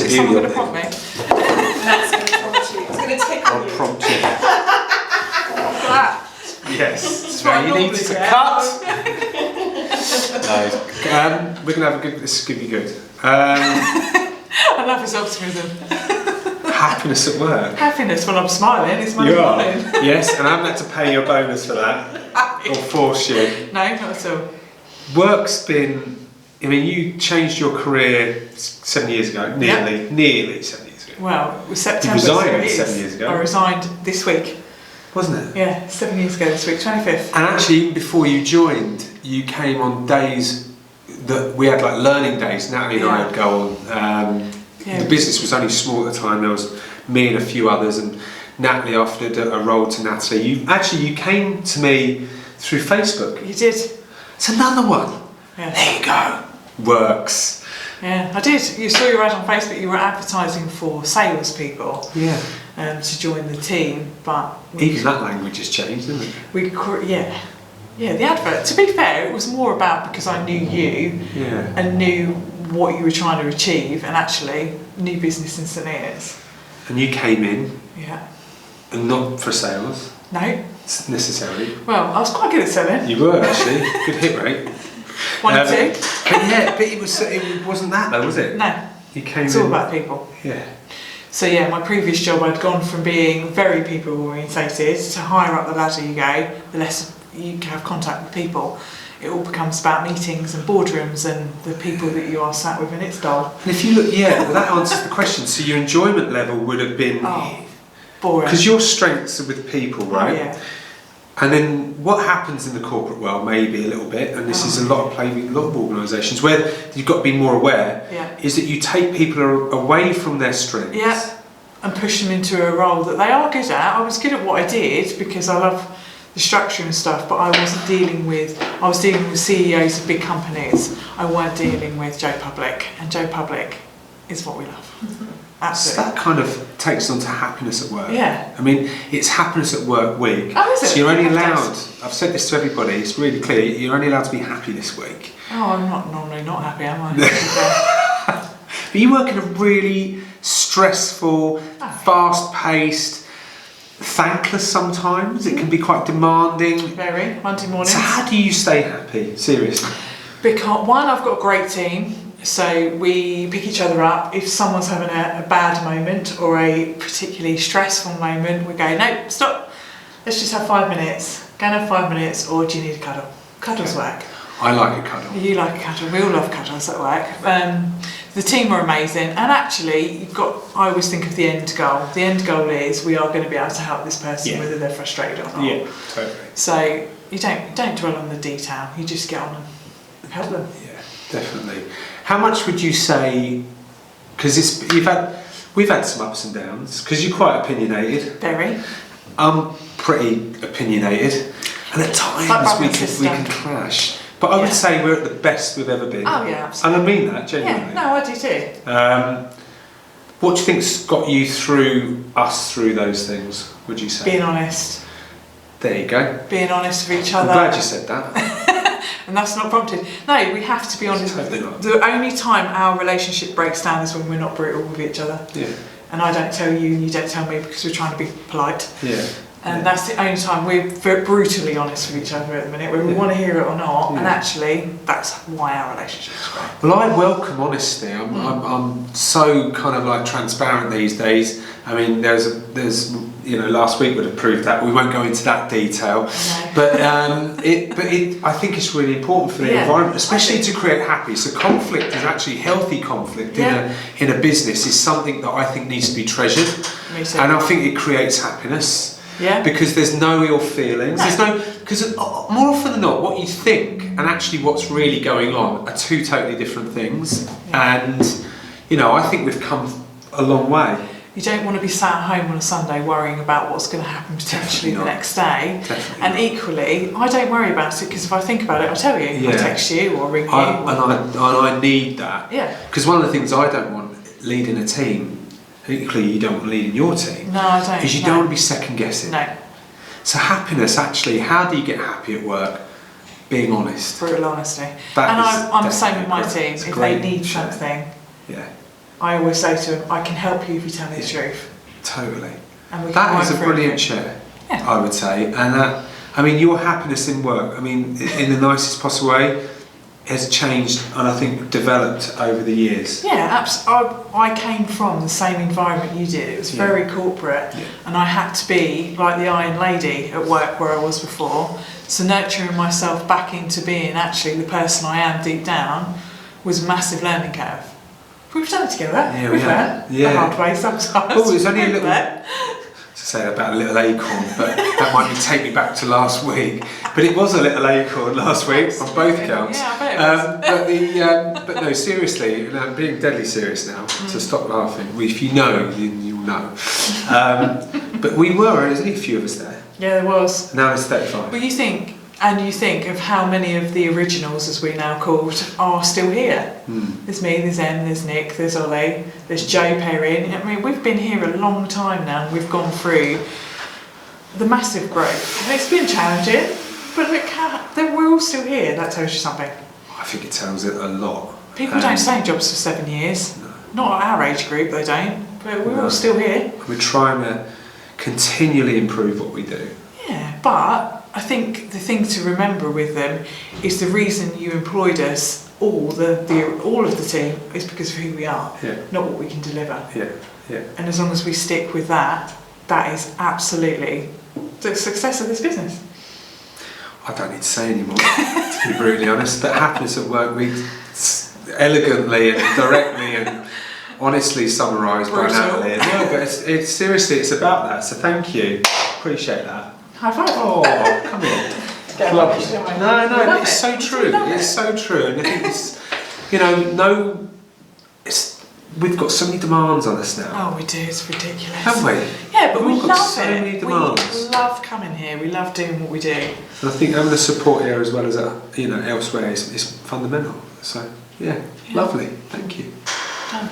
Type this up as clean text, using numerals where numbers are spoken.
Is someone going to prompt me? That's going to prompt you. It's going to tickle you. I'll prompt you. That. Yes. So you need to cut. No. We're going to have a good. This is going to be good. I love his optimism. Happiness at work. Happiness when I'm smiling. It's Monday morning. Yes, and I haven't had to pay you a bonus for that or force you. No, not at all. Work's been. I mean, you changed your career 7 years ago. Nearly 7 years ago. Well, it was September. You resigned 7 years ago. I resigned this week. Wasn't it? Yeah, 7 years ago this week, 25th. And actually, even before you joined, you came on days that we had like learning days. Natalie and I would go on. The business was only small at the time. There was me and a few others, and Natalie offered a role to Natalie. You came to me through Facebook. You did. It's another one. Yeah. There you go. Works. Yeah, I did. You saw your ad on Facebook. You were advertising for salespeople. Yeah. To join the team, but even that language has changed, hasn't it? Yeah. The advert. To be fair, it was more about because I knew you and knew what you were trying to achieve, and actually new business in St Ian's. And you came in. Yeah. And not for sales. No. Necessarily. Well, I was quite good at selling. You were actually. Good hit rate. 1 2. But it wasn't that though, was it? No. You came it's all about people. Yeah. So yeah, my previous job, I'd gone from being very people orientated to higher up the ladder you go, the less you have contact with people. It all becomes about meetings and boardrooms and the people that you are sat with, and it's dull. And if you look, well, that answers the question. So your enjoyment level would have been boring. Because your strengths are with people, right? Oh, yeah. And then what happens in the corporate world, maybe a little bit, and this is a lot of organisations where you've got to be more aware, is that you take people away from their strengths. Yeah, and push them into a role that they are good at. I was good at what I did because I love the structure and stuff, but I was dealing with CEOs of big companies. I weren't dealing with Joe Public, and Joe Public is what we love. Mm-hmm. Absolutely. So that kind of takes on to happiness at work. Yeah. I mean, it's happiness at work week. Oh, is it? So you're only allowed, I've said this to everybody, it's really clear, you're only allowed to be happy this week. Oh, I'm not normally not happy, am I? But you work in a really stressful, fast-paced, thankless sometimes. It can be quite demanding. Very. Monday mornings. So how do you stay happy? Seriously. Because one, I've got a great team. So we pick each other up. If someone's having a bad moment or a particularly stressful moment, we go, no, stop. Let's just have 5 minutes. Go and have 5 minutes, or do you need a cuddle? Cuddles work. I like a cuddle. You like a cuddle. We all love cuddles at work. The team are amazing, and actually, I always think of the end goal. The end goal is we are going to be able to help this person whether they're frustrated or not. Yeah, totally. So you don't dwell on the detail. You just get on and help them. Yeah, definitely. How much would you say? Because we've had some ups and downs. Because you're quite opinionated. Very. I'm pretty opinionated, and at times we can clash. But I would say we're at the best we've ever been. Oh yeah, absolutely. And I mean that genuinely. Yeah, no, I do too. What do you think's got you through those things? Would you say? Being honest. There you go. Being honest with each other. I'm glad you said that. And that's not prompted. No, we have to be honest. The only time our relationship breaks down is when we're not brutal with each other. Yeah. And I don't tell you and you don't tell me because we're trying to be polite. Yeah. And that's the only time we're brutally honest with each other at the minute, whether we want to hear it or not. Yeah. And actually, that's why our relationship is great. Well, I welcome honesty. I'm so kind of like transparent these days. I mean, there's last week would have proved that. We won't go into that detail, no. But I think it's really important for the environment, especially to create happy. So conflict is actually healthy conflict in a business is something that I think needs to be treasured, and I think it creates happiness. Yeah. Because there's no ill feelings. Because more often than not, what you think and actually what's really going on are two totally different things. Yeah. And I think we've come a long way. You don't want to be sat at home on a Sunday worrying about what's going to happen potentially the next day. Definitely and equally, I don't worry about it because if I think about it, I'll tell you. Yeah. I'll text you or ring you. And I need that. Yeah. Because one of the things I don't want leading a team, equally you don't want leading your team. No, I don't. Because you don't want to be second guessing. No. So happiness, actually, how do you get happy at work? Being honest. Brutal honesty. And I'm the same with my team. If they need something. Yeah. I always say to them, I can help you if you tell me the truth. Totally. And we can That is work a through brilliant it. share, Yeah. I would say. And that, I mean, your happiness in work, I mean, in the nicest possible way, has changed and I think developed over the years. Yeah, I came from the same environment you did. It was very corporate, and I had to be like the Iron Lady at work where I was before. So nurturing myself back into being actually the person I am deep down was a massive learning curve. We've done it together. Yeah, We've learned the hard way sometimes. Oh, it's only a little. To say about a little acorn, but that might take me back to last week. But it was a little acorn last week on both counts. Yeah, I bet it was. But no, seriously, and I'm being deadly serious now. So stop laughing. If you know, you'll know. But we were. There's only a few of us there. Yeah, there was. Now there's 35. But you think of how many of the originals, as we now called, are still here. There's me, there's Em, there's Nick, there's Ollie, there's Joe Perrin. I mean, we've been here a long time now and we've gone through the massive growth. And it's been challenging, but look we're all still here. That tells you something. I think it tells it a lot. People don't stay in jobs for 7 years. No. Not at our age group, they don't. But we're all still here. We're trying to continually improve what we do. Yeah, but I think the thing to remember with them is the reason you employed us, all of the team, is because of who we are, not what we can deliver. Yeah. And as long as we stick with that, that is absolutely the success of this business. I don't need to say anymore, to be brutally honest. But happiness at work, we elegantly and directly and honestly summarised by Natalie. No, but it's seriously, it's about that. So thank you, appreciate that. High five. Oh, come here. No, it's so true. It's so true, and I think it's we've got so many demands on us now. Oh, we do. It's ridiculous. Haven't we? Yeah, but we We've got love so it. many demands. We love coming here. We love doing what we do. And I think having the support here as well as elsewhere is fundamental. So yeah, lovely. Thank you. Done.